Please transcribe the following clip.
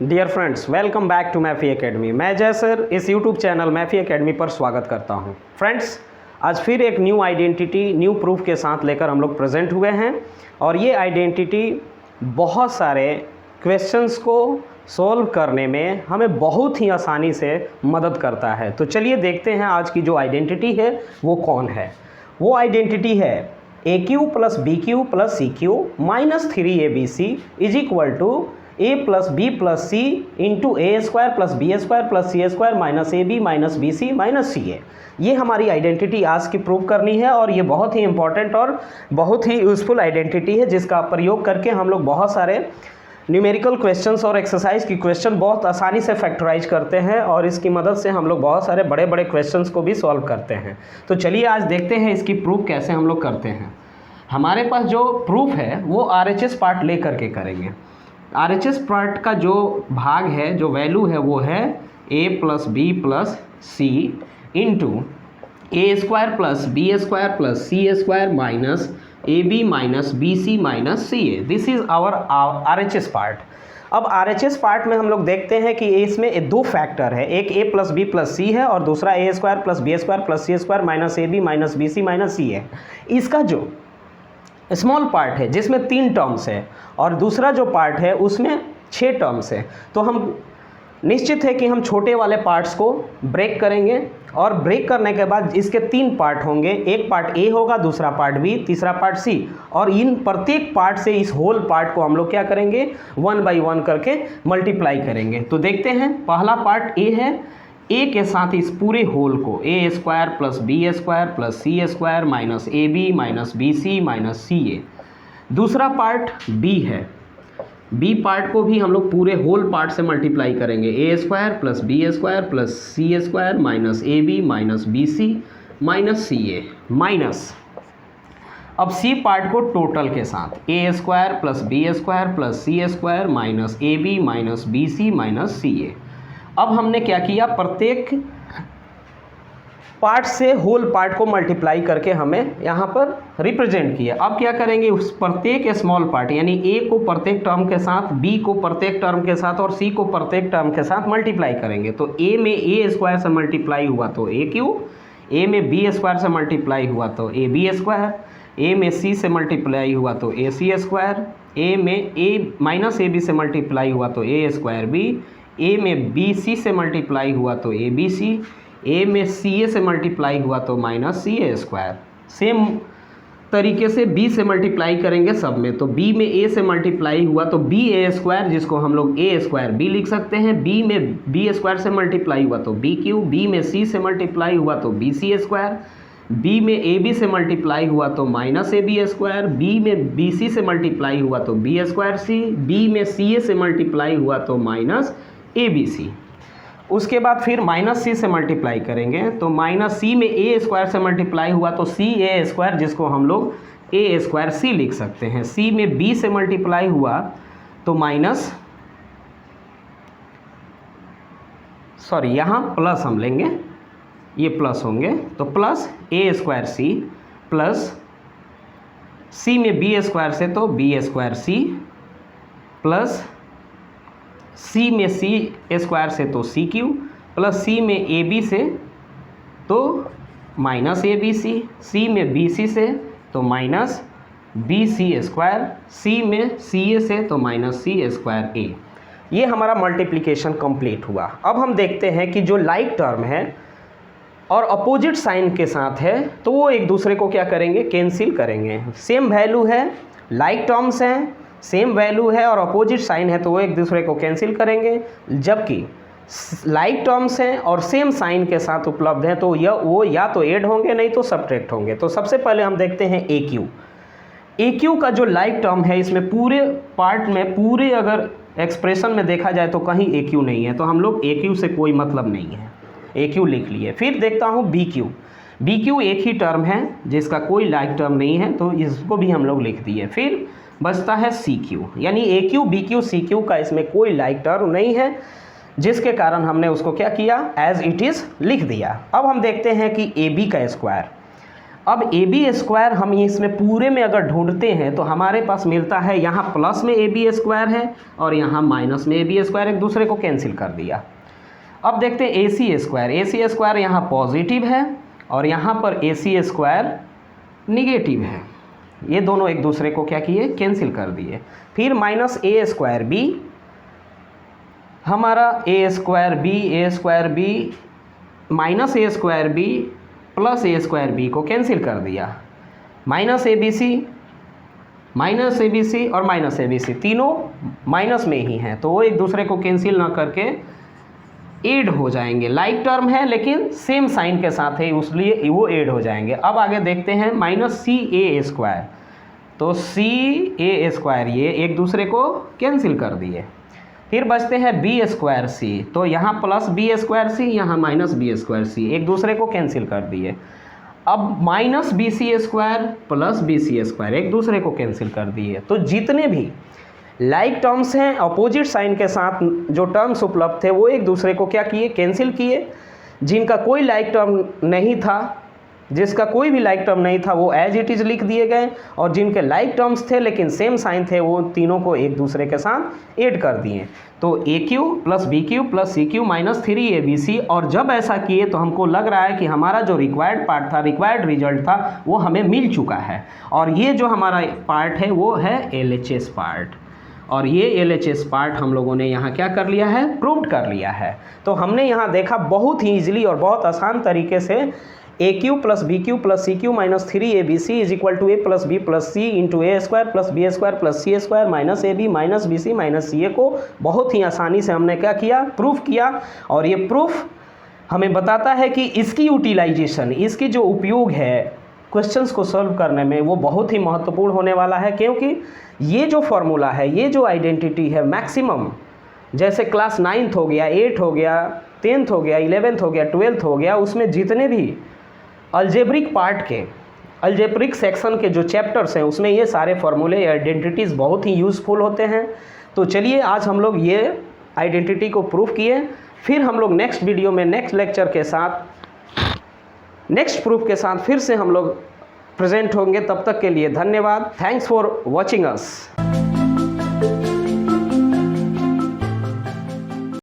Dear friends, welcome back to मैफी academy. मैं Jay sir इस यूट्यूब चैनल मैफी एकेडमी पर स्वागत करता हूं। फ्रेंड्स, आज फिर एक न्यू आइडेंटिटी न्यू प्रूफ के साथ लेकर हम लोग प्रेजेंट हुए हैं और ये आइडेंटिटी बहुत सारे क्वेश्चंस को सॉल्व करने में हमें बहुत ही आसानी से मदद करता है। तो चलिए देखते हैं आज की जो आइडेंटिटी है वो कौन है। वो आइडेंटिटी है a cube plus b cube plus c cube minus 3abc is equal to a plus b plus c into a square plus b square plus c square minus a b minus b c minus c a. ये हमारी identity आज की prove करनी है और ये बहुत ही important और बहुत ही यूज़फुल आइडेंटिटी है जिसका प्रयोग करके हम लोग बहुत सारे न्यूमेरिकल क्वेश्चंस और एक्सरसाइज की क्वेश्चन बहुत आसानी से फैक्टराइज करते हैं और इसकी मदद से हम लोग बहुत सारे बड़े बड़े क्वेश्चंस को भी सॉल्व करते हैं। तो चलिए आज देखते हैं इसकी प्रूफ कैसे हम लोग करते हैं। हमारे पास जो प्रूफ है वो RHS पार्ट ले करके करेंगे। RHS पार्ट का जो भाग है, जो वैल्यू है वो है a plus b plus c into a square plus b square plus c square minus a b minus b c minus c a. This is our RHS part. अब RHS part में हम लोग देखते हैं कि इसमें दो फैक्टर है, एक a plus b plus c है और दूसरा a square plus b square plus c square minus a b minus b c minus c है। इसका जो स्मॉल पार्ट है जिसमें 3 टर्म्स है और दूसरा जो पार्ट है उसमें 6 टर्म्स है, तो हम निश्चित है कि हम छोटे वाले पार्ट्स को ब्रेक करेंगे और ब्रेक करने के बाद इसके 3 पार्ट होंगे। एक पार्ट ए होगा, दूसरा पार्ट बी, तीसरा पार्ट सी, और इन प्रत्येक पार्ट से इस होल पार्ट को हम लोग क्या करेंगे 1 बाई 1 करके मल्टीप्लाई करेंगे। तो देखते हैं, पहला पार्ट ए है, ए के साथ इस पूरे होल को a square plus b square plus c square minus a b minus b c minus c a. दूसरा पार्ट बी है, बी पार्ट को भी हम लोग पूरे होल पार्ट से मल्टीप्लाई करेंगे, a square plus b square plus c square minus a b minus b c minus c a minus. अब सी पार्ट को टोटल के साथ a square plus b square plus c square minus a b minus b c minus c a. अब हमने क्या किया, प्रत्येक part से होल पार्ट को मल्टीप्लाई करके हमें यहाँ पर रिप्रेजेंट किया। अब क्या करेंगे, उस प्रत्येक स्मॉल पार्ट यानी ए को प्रत्येक टर्म के साथ, बी को प्रत्येक टर्म के साथ और सी को प्रत्येक टर्म के साथ मल्टीप्लाई करेंगे। तो ए में ए स्क्वायर से मल्टीप्लाई हुआ तो ए क्यू, ए में बी स्क्वायर से मल्टीप्लाई हुआ तो ए बी स्क्वायर, ए में सी से मल्टीप्लाई हुआ तो ए सी स्क्वायर, ए में ए माइनस ए बी से मल्टीप्लाई हुआ तो ए स्क्वायर बी, ए में बी सी से मल्टीप्लाई हुआ तो ए बी सी, ए में सी ए से मल्टीप्लाई हुआ तो माइनस सी ए स्क्वायर। सेम तरीके से बी से मल्टीप्लाई करेंगे सब में, तो बी में ए से मल्टीप्लाई हुआ तो बी ए स्क्वायर, जिसको हम लोग ए स्क्वायर बी लिख सकते हैं। बी में बी स्क्वायर से मल्टीप्लाई हुआ तो बी क्यू, बी में सी से मल्टीप्लाई हुआ तो बी सी स्क्वायर, बी में ए बी से मल्टीप्लाई हुआ तो minus a b square, b में बी सी से मल्टीप्लाई हुआ तो बी स्क्वायर सी, बी में सी ए से मल्टीप्लाई हुआ तो माइनस ए बी सी। उसके बाद फिर माइनस सी से मल्टीप्लाई करेंगे तो माइनस सी में ए स्क्वायर से मल्टीप्लाई हुआ तो सी ए स्क्वायर, जिसको हम लोग ए स्क्वायर सी लिख सकते हैं। सी में बी से मल्टीप्लाई हुआ तो माइनस, सॉरी यहाँ प्लस हम लेंगे, ये प्लस होंगे तो प्लस ए स्क्वायर सी प्लस सी में बी स्क्वायर से तो बी स्क्वायर सी प्लस सी में सी स्क्वायर से तो सी क्यू प्लस सी में ए बी से तो माइनस ए बी सी, सी में बी सी से तो माइनस बी सी स्क्वायर, सी में सी ए से तो माइनस सी स्क्वायर ए। ये हमारा मल्टीप्लिकेशन कंप्लीट हुआ। अब हम देखते हैं कि जो लाइक टर्म है और अपोजिट साइन के साथ है तो वो एक दूसरे को क्या करेंगे, कैंसिल करेंगे। सेम वैल्यू है, लाइक टर्म्स हैं, सेम वैल्यू है और अपोजिट साइन है तो वो एक दूसरे को कैंसिल करेंगे। जबकि लाइक टर्म्स हैं और सेम साइन के साथ उपलब्ध हैं तो वो या तो ऐड होंगे नहीं तो सब्ट्रैक्ट होंगे। तो सबसे पहले हम देखते हैं ए क्यू। ए क्यू का जो लाइक टर्म है इसमें पूरे पार्ट में, पूरे अगर एक्सप्रेशन में देखा जाए तो कहीं ए क्यू नहीं है, तो हम लोग ए क्यू से कोई मतलब नहीं है, ए क्यू लिख लिए। फिर देखता हूँ बी क्यू। बी क्यू एक ही टर्म है जिसका कोई लाइक टर्म नहीं है तो इसको भी हम लोग लिख दिए। फिर बचता है सी क्यू, यानी a cube b cube c cube का इसमें कोई लाइक टर्म नहीं है, जिसके कारण हमने उसको क्या किया, एज इट इज़ लिख दिया। अब हम देखते हैं कि ए बी का स्क्वायर। अब ए बी स्क्वायर हम इसमें पूरे में अगर ढूंढते हैं तो हमारे पास मिलता है, यहाँ प्लस में ए बी स्क्वायर है और यहाँ माइनस में ए बी स्क्वायर, एक दूसरे को कैंसिल कर दिया। अब देखते हैं ए सी स्क्वायर यहाँ पॉजिटिव है और यहाँ पर ए सी स्क्वायर निगेटिव है। ये दोनों एक दूसरे को क्या किए, कैंसिल कर दिए। फिर माइनस ए स्क्वायर बी, हमारा ए स्क्वायर बी माइनस ए स्क्वायर बी प्लस ए स्क्वायर बी को कैंसिल कर दिया। माइनस ए बी सी और माइनस ए बी सी तीनों माइनस में ही हैं, तो वो एक दूसरे को कैंसिल ना करके ऐड हो जाएंगे। लाइक टर्म है लेकिन सेम साइन के साथ है, इसलिए वो ऐड हो जाएंगे। अब आगे देखते हैं माइनस सी ए स्क्वायर, तो सी ए स्क्वायर ये एक दूसरे को कैंसिल कर दिए। फिर बचते हैं बी स्क्वायर सी, तो यहाँ प्लस बी स्क्वायर सी, यहाँ माइनस बी स्क्वायर सी, एक दूसरे को कैंसिल कर दिए। अब minus b c square plus b c square एक दूसरे को कैंसिल कर दिए। तो जितने भी लाइक टर्म्स हैं अपोजिट साइन के साथ जो टर्म्स उपलब्ध थे वो एक दूसरे को क्या किए, कैंसिल किए। जिनका कोई लाइक टर्म नहीं था, जिसका कोई भी लाइक टर्म नहीं था वो एज इट इज़ लिख दिए गए, और जिनके लाइक टर्म्स थे लेकिन सेम साइन थे वो तीनों को एक दूसरे के साथ ऐड कर दिए। तो a cube plus b cube plus c cube minus 3abc। और जब ऐसा किए तो हमको लग रहा है कि हमारा जो रिक्वायर्ड पार्ट था, रिक्वायर्ड रिजल्ट था, वो हमें मिल चुका है। और ये जो हमारा पार्ट है वो है LHS पार्ट, और ये LHS पार्ट हम लोगों ने यहाँ क्या कर लिया है, प्रूव्ड कर लिया है। तो हमने यहाँ देखा बहुत ही ईजिली और बहुत आसान तरीके से a cube plus b cube plus c cube minus 3abc is equal to a plus b plus c into a square plus b square plus c square minus a b minus b c minus c a को बहुत ही आसानी से हमने क्या किया, proof किया। और ये प्रूफ हमें बताता है कि इसकी यूटिलाइजेशन, इसकी जो उपयोग है क्वेश्चंस को सॉल्व करने में, वो बहुत ही महत्वपूर्ण होने वाला है। क्योंकि ये जो फॉर्मूला है, ये जो आइडेंटिटी है, मैक्सिमम जैसे क्लास 9th हो गया, 8 हो गया, 10th हो गया, 11th हो गया, 12th हो गया, उसमें जितने भी अलजेब्रिक पार्ट के, अलजेब्रिक सेक्शन के जो चैप्टर्स हैं उसमें ये सारे फॉर्मूले, आइडेंटिटीज़ बहुत ही यूज़फुल होते हैं। तो चलिए आज हम लोग ये आइडेंटिटी को प्रूफ किए, फिर हम लोग नेक्स्ट वीडियो में नेक्स्ट लेक्चर के साथ, नेक्स्ट प्रूफ के साथ फिर से हम लोग प्रेजेंट होंगे। तब तक के लिए धन्यवाद। Thanks for watching us.